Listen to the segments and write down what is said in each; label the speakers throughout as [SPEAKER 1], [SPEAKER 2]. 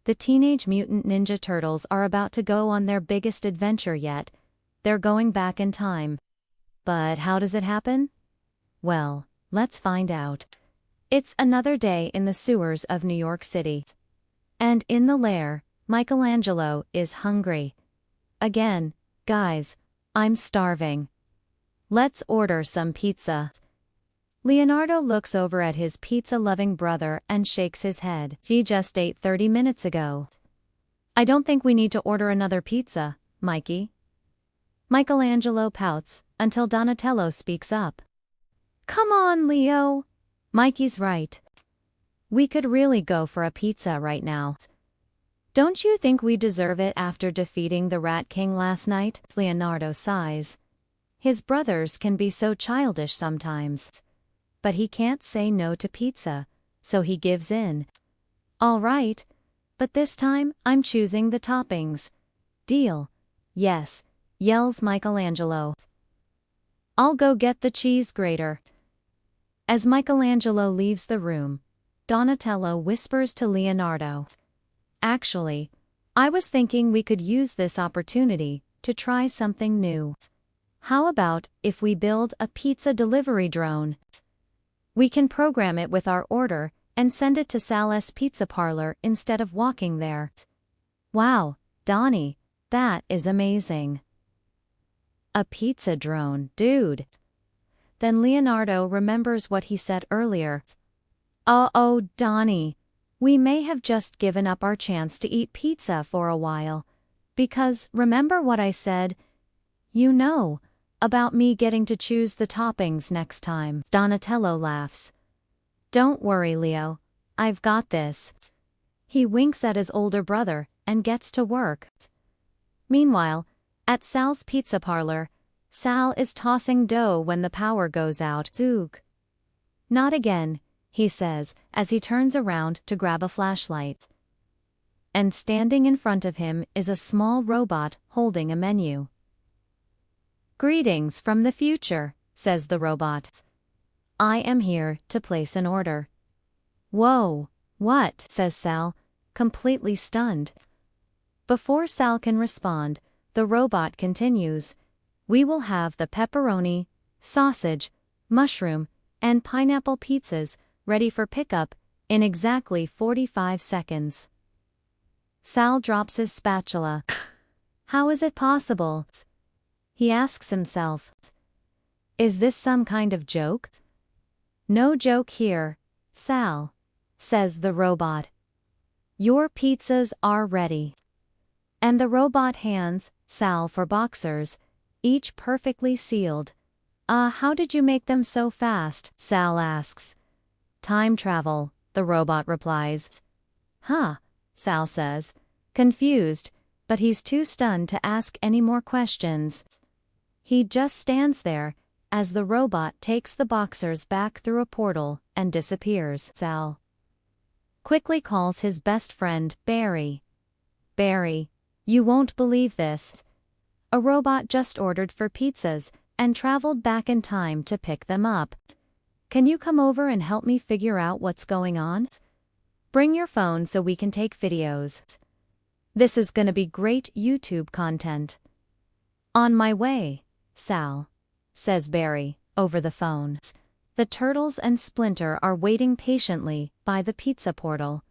[SPEAKER 1] The Teenage Mutant Ninja Turtles are about to go on their biggest adventure yet. They're going back in time. But how does it happen? Well, let's find out. It's another day in the sewers of New York City. And in the lair, Michelangelo is hungry. Again, guys, I'm starving. Let's order some pizza. Leonardo looks over at his pizza-loving brother and shakes his head. He just ate 30 minutes ago. I don't think we need to order another pizza, Mikey. Michelangelo pouts until Donatello speaks up. Come on, Leo. Mikey's right. We could really go for a pizza right now. Don't you think we deserve it after defeating the Rat King last night? Leonardo sighs. His brothers can be so childish sometimes. But he can't say no to pizza, so he gives in. All right, but this time I'm choosing the toppings. Deal. Yes, yells Michelangelo. I'll go get the cheese grater. As Michelangelo leaves the room, Donatello whispers to Leonardo. Actually, I was thinking we could use this opportunity to try something new. How about if we build a pizza delivery drone? We can program it with our order and send it to Sal's Pizza Parlor instead of walking there. Wow, Donnie, that is amazing. A pizza drone, dude. Then Leonardo remembers what he said earlier. Oh, Donnie, we may have just given up our chance to eat pizza for a while. Because remember what I said? You know, about me getting to choose the toppings next time. Donatello laughs. Don't worry, Leo. I've got this. He winks at his older brother and gets to work. Meanwhile, at Sal's Pizza Parlor, Sal is tossing dough when the power goes out. Zook. Not again, he says as he turns around to grab a flashlight. And standing in front of him is a small robot holding a menu. Greetings from the future, says the robot. I am here to place an order. Whoa, what? Says Sal, completely stunned. Before Sal can respond, the robot continues. We will have the pepperoni, sausage, mushroom, and pineapple pizzas ready for pickup in exactly 45 seconds. Sal drops his spatula. How is it possible? He asks himself. Is this some kind of joke? No joke here, Sal, says the robot. Your pizzas are ready. And the robot hands Sal for boxers, each perfectly sealed. How did you make them so fast? Sal asks. Time travel, the robot replies. Huh, Sal says, confused, but he's too stunned to ask any more questions. He just stands there as the robot takes the boxers back through a portal and disappears. Sal quickly calls his best friend, Barry. Barry, you won't believe this. A robot just ordered for pizzas and traveled back in time to pick them up. Can you come over and help me figure out what's going on? Bring your phone so we can take videos. This is gonna be great YouTube content. On my way, Sal, says Barry, over the phone. The Turtles and Splinter are waiting patiently by the pizza portal.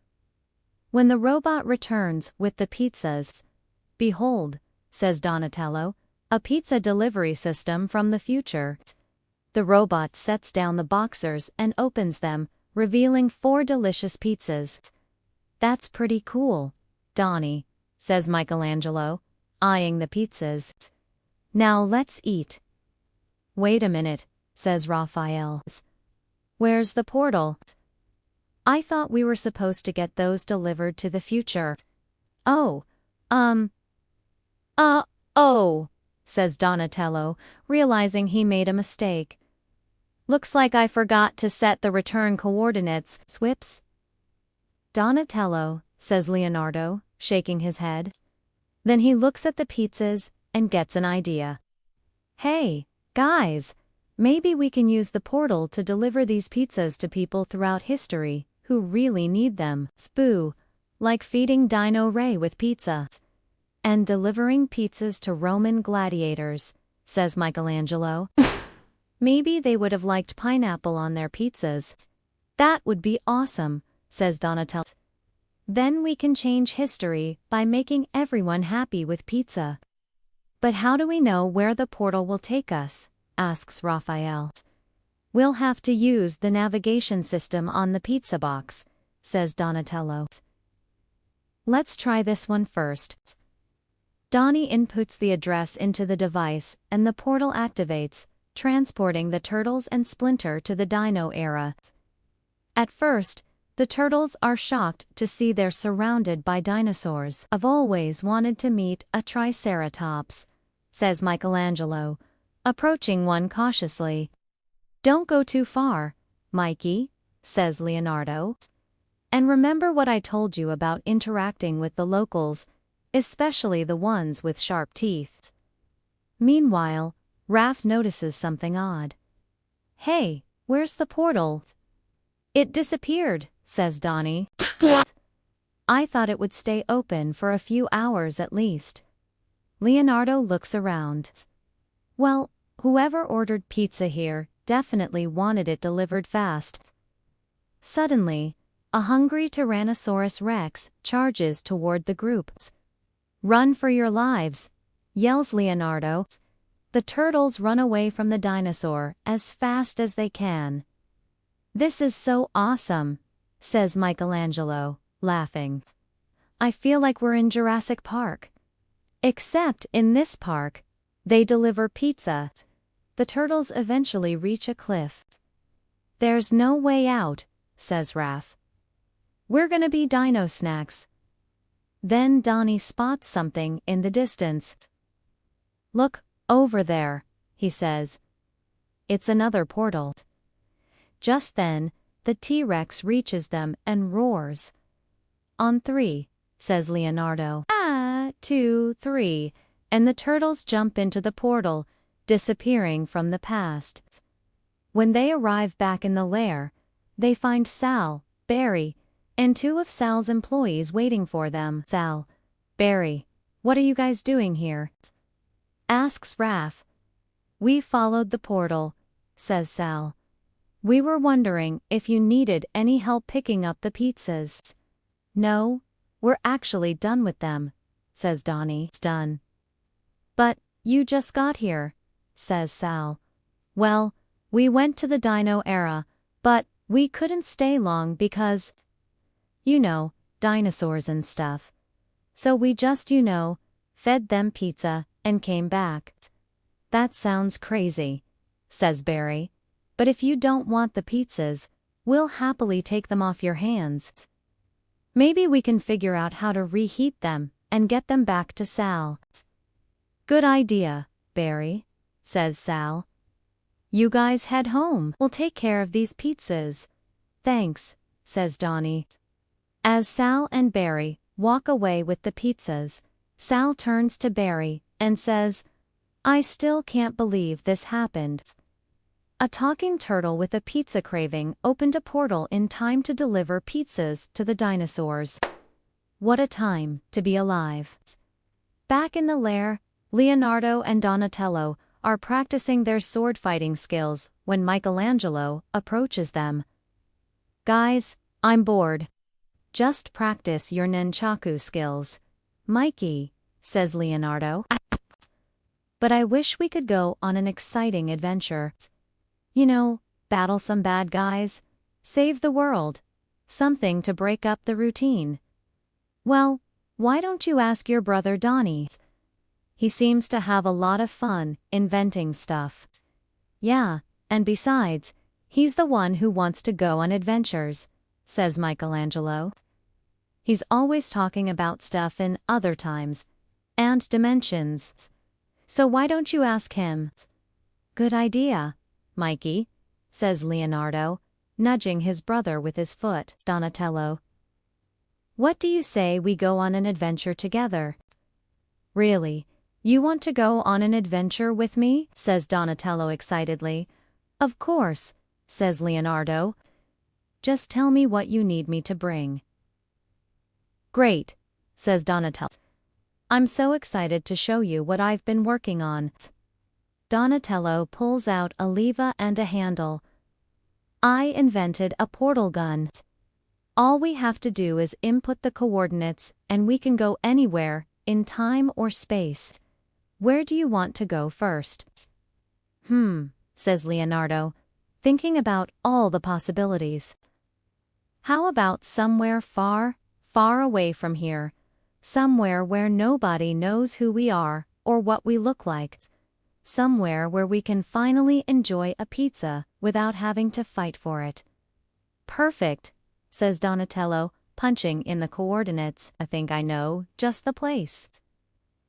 [SPEAKER 1] When the robot returns with the pizzas, behold, says Donatello, a pizza delivery system from the future. The robot sets down the boxers and opens them, revealing 4 delicious pizzas. That's pretty cool, Donnie, says Michelangelo, eyeing the pizzas. Now let's eat. Wait a minute, says Raphael. Where's the portal? I thought we were supposed to get those delivered to the future. Oh, says Donatello, realizing he made a mistake. Looks like I forgot to set the return coordinates. Swips. Donatello, says Leonardo, shaking his head. Then he looks at the pizzas and gets an idea. Hey, guys, maybe we can use the portal to deliver these pizzas to people throughout history who really need them. Spoo, Like feeding Dino Ray with pizza. And delivering pizzas to Roman gladiators, says Michelangelo. Maybe they would have liked pineapple on their pizzas. That would be awesome, says Donatello. Then we can change history by making everyone happy with pizza. But how do we know where the portal will take us? Asks Raphael. We'll have to use the navigation system on the pizza box, says Donatello. Let's try this one first. Donnie inputs the address into the device, and the portal activates, transporting the turtles and Splinter to the Dino era. At first, the turtles are shocked to see they're surrounded by dinosaurs. I've always wanted to meet a triceratops, says Michelangelo, approaching one cautiously. Don't go too far, Mikey, says Leonardo. And remember what I told you about interacting with the locals, especially the ones with sharp teeth. Meanwhile, Raph notices something odd. Hey, where's the portal? It disappeared, says Donnie. I thought it would stay open for a few hours at least. Leonardo looks around. Well, whoever ordered pizza here definitely wanted it delivered fast. Suddenly, a hungry Tyrannosaurus Rex charges toward the group. Run for your lives, yells Leonardo. The turtles run away from the dinosaur as fast as they can. This is so awesome, says Michelangelo, laughing. I feel like we're in Jurassic Park. Except in this park, they deliver pizza. The turtles eventually reach a cliff. There's no way out, says Raph. We're gonna be dino snacks. Then Donnie spots something in the distance. Look, over there, he says. It's another portal. Just then, the T-Rex reaches them and roars. On 3, says Leonardo. 2, 3, and the turtles jump into the portal, disappearing from the past. When they arrive back in the lair, they find Sal, Barry, and 2 of Sal's employees waiting for them. Sal, Barry, what are you guys doing here? Asks Raph. We followed the portal, says Sal. We were wondering if you needed any help picking up the pizzas. No, we're actually done with them, says Donnie. It's done. But you just got here, says Sal. Well, we went to the Dino era, but we couldn't stay long because, you know, dinosaurs and stuff. So we just, fed them pizza and came back. That sounds crazy, says Barry. But if you don't want the pizzas, we'll happily take them off your hands. Maybe we can figure out how to reheat them and get them back to Sal. Good idea, Barry, says Sal. You guys head home. We'll take care of these pizzas. Thanks, says Donnie. As Sal and Barry walk away with the pizzas, Sal turns to Barry and says, I still can't believe this happened. A talking turtle with a pizza craving opened a portal in time to deliver pizzas to the dinosaurs. What a time to be alive. Back in the lair, Leonardo and Donatello are practicing their sword fighting skills when Michelangelo approaches them. Guys, I'm bored. Just practice your nunchaku skills, Mikey, says Leonardo. But I wish we could go on an exciting adventure. Battle some bad guys, save the world, something to break up the routine. Well, why don't you ask your brother Donnie? He seems to have a lot of fun inventing stuff. Yeah, and besides, he's the one who wants to go on adventures, says Michelangelo. He's always talking about stuff in other times and dimensions. So why don't you ask him? Good idea, Mikey, says Leonardo, nudging his brother with his foot. Donatello. What do you say we go on an adventure together? Really, you want to go on an adventure with me? Says Donatello excitedly. Of course, says Leonardo. Just tell me what you need me to bring. Great, says Donatello. I'm so excited to show you what I've been working on. Donatello pulls out a lever and a handle. I invented a portal gun. All we have to do is input the coordinates and we can go anywhere, in time or space. Where do you want to go first? Says Leonardo, thinking about all the possibilities. How about somewhere far, far away from here? Somewhere where nobody knows who we are or what we look like. Somewhere where we can finally enjoy a pizza without having to fight for it. Perfect, says Donatello, punching in the coordinates. I think I know just the place.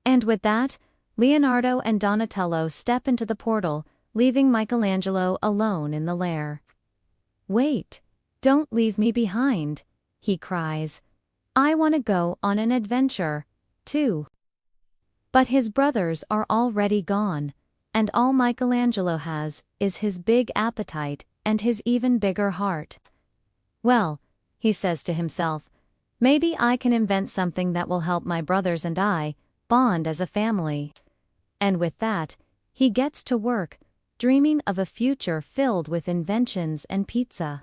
[SPEAKER 1] And with that, Leonardo and Donatello step into the portal, leaving Michelangelo alone in the lair. Wait, don't leave me behind, he cries. I want to go on an adventure, too. But his brothers are already gone, and all Michelangelo has is his big appetite and his even bigger heart. Well, he says to himself, maybe I can invent something that will help my brothers and I bond as a family. And with that, he gets to work, dreaming of a future filled with inventions and pizza.